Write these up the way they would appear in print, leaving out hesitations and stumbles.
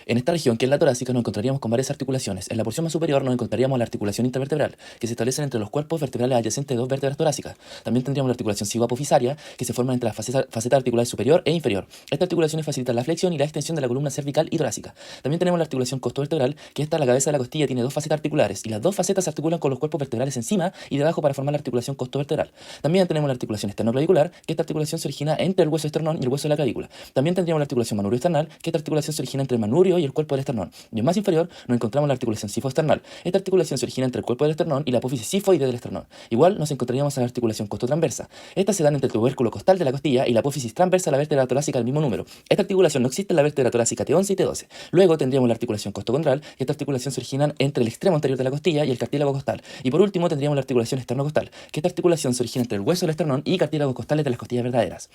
En esta región, que es la torácica, nos encontraríamos con varias articulaciones. En la porción más superior nos encontraríamos la articulación intervertebral, que se establece entre los cuerpos vertebrales adyacentes de dos vértebras torácicas. También tendríamos la articulación cigoapofisaria, que se forma entre la faceta articular superior e inferior. Estas articulaciones facilitan la flexión y la extensión de la columna cervical y torácica. También tenemos la articulación costovertebral, que esta, la cabeza de la costilla, tiene dos facetas articulares, y las dos facetas se articulan con los cuerpos vertebrales encima y debajo para formar la articulación costovertebral. También tenemos la articulación esternoclavicular, que esta articulación se origina entre el hueso esternón y el hueso de la clavícula. También tendríamos la articulación manurio-esternal, que esta articulación se origina entre el manurio y el cuerpo del esternón. Y en más inferior nos encontramos la articulación sifoesternal. Esta articulación se origina entre el cuerpo del esternón y la apófisis sifoide del esternón. Igual nos encontraríamos en la articulación costotransversa. Estas se dan entre el tubérculo costal de la costilla y la apófisis transversa a la vértebra torácica del mismo número. Esta articulación no existe en la vértebra torácica T11 y T12. Luego tendríamos la articulación costocondral, y esta articulación se origina entre el extremo anterior de la costilla y el cartílago costal. Y por último tendríamos la articulación esternocostal, que esta articulación se origina entre el hueso del esternón y cartílagos costales de las costillas verdaderas.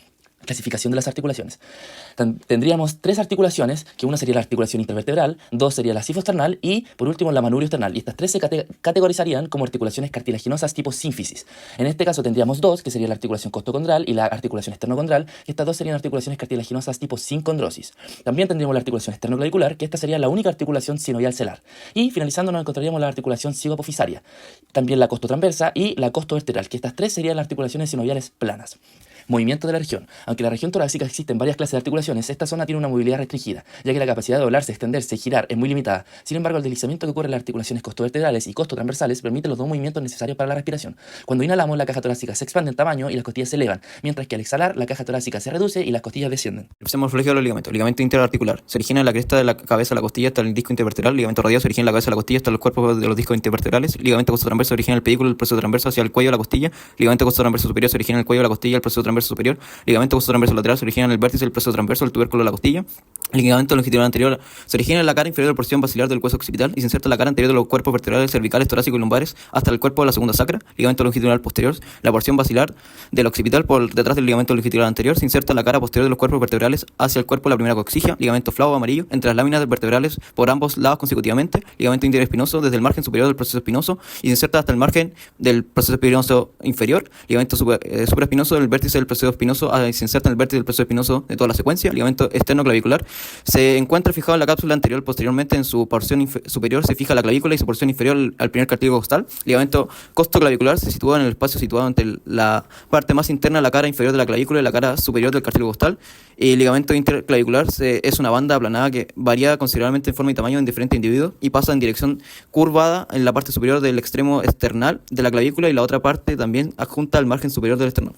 Clasificación de las articulaciones. Tendríamos tres articulaciones, que una sería la articulación intervertebral, dos sería la sifoesternal y por último la manurio-esternal. Y estas tres se categorizarían como articulaciones cartilaginosas tipo sínfisis. En este caso tendríamos dos, que sería la articulación costocondral y la articulación esternocondral, y estas dos serían articulaciones cartilaginosas tipo sincondrosis. También tendríamos la articulación esternoclavicular, que esta sería la única articulación sinovial celar. Y finalizando nos encontraríamos la articulación cigoapofisaria, también la costotransversa y la costovertebral, que estas tres serían las articulaciones sinoviales planas. Movimiento de la región. Aunque en la región torácica existen varias clases de articulaciones, esta zona tiene una movilidad restringida, ya que la capacidad de doblarse, extenderse y girar es muy limitada. Sin embargo, el deslizamiento que ocurre en las articulaciones costovertebrales y costotransversales permite los dos movimientos necesarios para la respiración. Cuando inhalamos, la caja torácica se expande en tamaño y las costillas se elevan, mientras que al exhalar, la caja torácica se reduce y las costillas descienden. El morfología de los ligamentos. Ligamento interarticular. Se origina en la cresta de la cabeza de la costilla hasta el disco intervertebral. Ligamento radiado se origina en la cabeza de la costilla hasta los cuerpos de los discos intervertebrales. Ligamento costotransverso se origina en el pedículo del proceso transverso hacia el cuello de la costilla. Ligamento costotransverso superior se origina en el cuello de la costilla, el proceso transverso superior. Ligamento costotransverso lateral se origina en el vértice del proceso transverso del tubérculo de la costilla. El ligamento longitudinal anterior se origina en la cara inferior de la porción basilar del hueso occipital y se inserta en la cara anterior de los cuerpos vertebrales cervicales, torácicos y lumbares hasta el cuerpo de la segunda sacra. Ligamento longitudinal posterior, la porción basilar del occipital por detrás del ligamento longitudinal anterior se inserta en la cara posterior de los cuerpos vertebrales hacia el cuerpo de la primera coxigia. Ligamento flavo amarillo entre las láminas vertebrales por ambos lados consecutivamente. Ligamento interespinoso desde el margen superior del proceso espinoso y se inserta hasta el margen del proceso espinoso inferior. Ligamento supraespinoso del vértice del proceso espinoso se inserta en el vértice del proceso espinoso de toda la secuencia. Ligamento esternoclavicular se encuentra fijado en la cápsula anterior. Posteriormente, en su porción superior se fija la clavícula y su porción inferior al primer cartílago costal. Ligamento costoclavicular se sitúa en el espacio situado entre la parte más interna de la cara inferior de la clavícula y la cara superior del cartílago costal. Y ligamento interclavicular es una banda aplanada que varía considerablemente en forma y tamaño en diferentes individuos y pasa en dirección curvada en la parte superior del extremo external de la clavícula y la otra parte también adjunta al margen superior del esternón.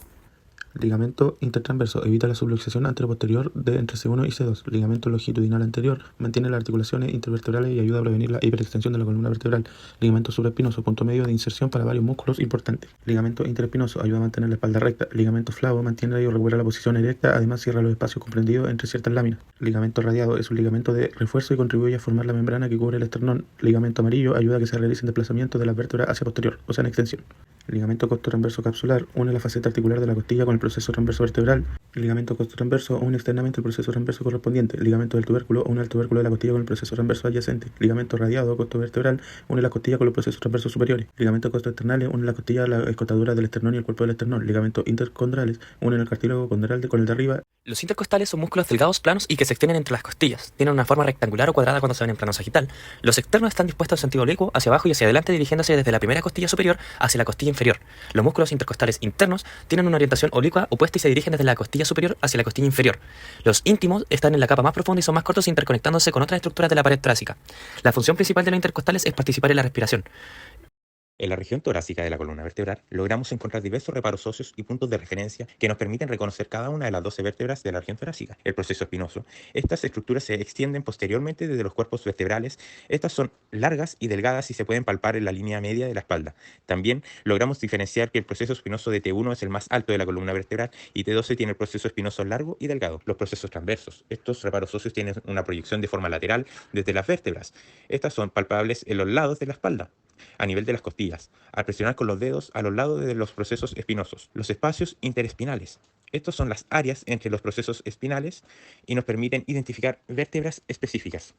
Ligamento intertransverso evita la subluxación anteroposterior de entre C1 y C2. Ligamento longitudinal anterior mantiene las articulaciones intervertebrales y ayuda a prevenir la hiperextensión de la columna vertebral. Ligamento supraespinoso, punto medio de inserción para varios músculos importantes. Ligamento interespinoso ayuda a mantener la espalda recta. Ligamento flavo mantiene y recupera la posición erecta, además cierra los espacios comprendidos entre ciertas láminas. Ligamento radiado es un ligamento de refuerzo y contribuye a formar la membrana que cubre el esternón. Ligamento amarillo ayuda a que se realicen desplazamientos de las vértebras hacia posterior, o sea en extensión. Ligamento costotransverso capsular une la faceta articular de la costilla con el proceso transverso vertebral. El ligamento costotransverso une externamente el proceso transverso correspondiente. El ligamento del tubérculo une el tubérculo de la costilla con el proceso transverso adyacente. Ligamento radiado costovertebral une la costilla con los procesos transversos superiores. Ligamento costoesternales une la costilla a la escotadura del esternón y el cuerpo del esternón. Ligamentos intercondrales unen el cartílago condral con el de arriba. Los intercostales son músculos delgados, planos y que se extienden entre las costillas. Tienen una forma rectangular o cuadrada cuando se ven en plano sagital. Los externos están dispuestos en sentido oblicuo hacia abajo y hacia adelante, dirigiéndose desde la primera costilla superior hacia la costilla inferior. Los músculos intercostales internos tienen una orientación oblicua opuesta y se dirigen desde la costilla superior hacia la costilla inferior. Los íntimos están en la capa más profunda y son más cortos, interconectándose con otras estructuras de la pared torácica. La función principal de los intercostales es participar en la respiración. En la región torácica de la columna vertebral logramos encontrar diversos reparos óseos y puntos de referencia que nos permiten reconocer cada una de las 12 vértebras de la región torácica. El proceso espinoso. Estas estructuras se extienden posteriormente desde los cuerpos vertebrales. Estas son largas y delgadas y se pueden palpar en la línea media de la espalda. También logramos diferenciar que el proceso espinoso de T1 es el más alto de la columna vertebral y T12 tiene el proceso espinoso largo y delgado. Los procesos transversos. Estos reparos óseos tienen una proyección de forma lateral desde las vértebras. Estas son palpables en los lados de la espalda, a nivel de las costillas, al presionar con los dedos a los lados de los procesos espinosos. Los espacios interespinales. Estos son las áreas entre los procesos espinales y nos permiten identificar vértebras específicas.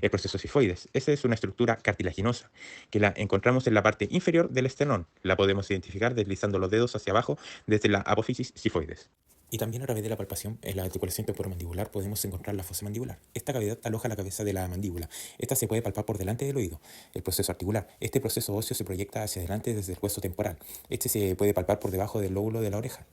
El proceso sifoides. Esta es una estructura cartilaginosa que la encontramos en la parte inferior del esternón. La podemos identificar deslizando los dedos hacia abajo desde la apófisis sifoides. Y también a través de la palpación, en la articulación temporomandibular, podemos encontrar la fosa mandibular. Esta cavidad aloja la cabeza de la mandíbula. Esta se puede palpar por delante del oído. El proceso articular. Este proceso óseo se proyecta hacia adelante desde el hueso temporal. Este se puede palpar por debajo del lóbulo de la oreja.